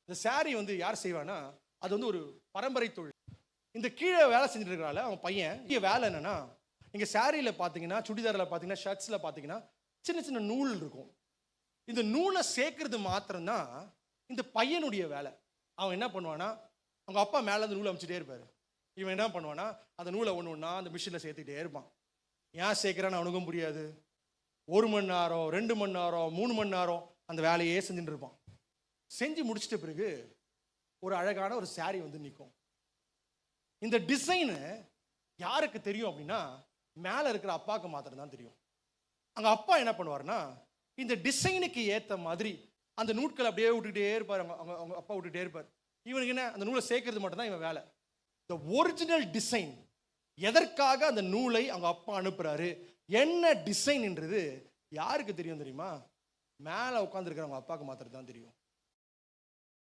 இந்த சாரி வந்து யார் செய்வானா, அது வந்து ஒரு பரம்பரை தொழில். இந்த கீழே வேலை செஞ்சுட்டு இருக்கிறால அவன் பையன், இங்கே வேலை என்னன்னா, இங்கே சாரியில் பார்த்தீங்கன்னா, சுடிதாரில் பார்த்தீங்கன்னா, ஷர்ட்ஸில் பார்த்தீங்கன்னா சின்ன சின்ன நூல் இருக்கும். இந்த நூலை சேர்க்கறது மாத்திரம்தான் இந்த பையனுடைய வேலை. அவன் என்ன பண்ணுவானா, அவங்க அப்பா மேலே அந்த நூலை அமைச்சிட்டே இருப்பார். இவன் என்ன பண்ணுவானா, அந்த நூலை ஒன்று ஒன்றா அந்த மிஷினில் சேர்த்துக்கிட்டே இருப்பான். ஏன் சேர்க்குறான்னு அவனுக்கும் புரியாது. 1 மணி நேரம், 2 மணி நேரம், 3 மணி நேரம் அந்த வேலையே செஞ்சுட்டு இருப்பான். செஞ்சு முடிச்சிட்ட பிறகு ஒரு அழகான ஒரு சாரி வந்து நிற்கும். இந்த டிசைனு யாருக்கு தெரியும் அப்படின்னா, மேலே இருக்கிற அப்பாவுக்கு மாத்திரம் தான் தெரியும். அங்கே அப்பா என்ன பண்ணுவார்னா, இந்த டிசைனுக்கு ஏற்ற மாதிரி அந்த நூட்களை அப்படியே விட்டுக்கிட்டே இருப்பார். அவங்க அவங்க அப்பா விட்டுக்கிட்டே இருப்பார். இவனுக்கு என்ன, அந்த நூலை சேர்க்கறது மட்டும்தான் இவன் வேலை. இந்த ஒரிஜினல் டிசைன், எதற்காக அந்த நூலை அவங்க அப்பா அனுப்புறாரு, என்ன டிசைன்ன்றது யாருக்கு தெரியும் தெரியுமா? மேலே உட்காந்துருக்கிறவங்க அப்பாவுக்கு மாத்திரம் தான் தெரியும்.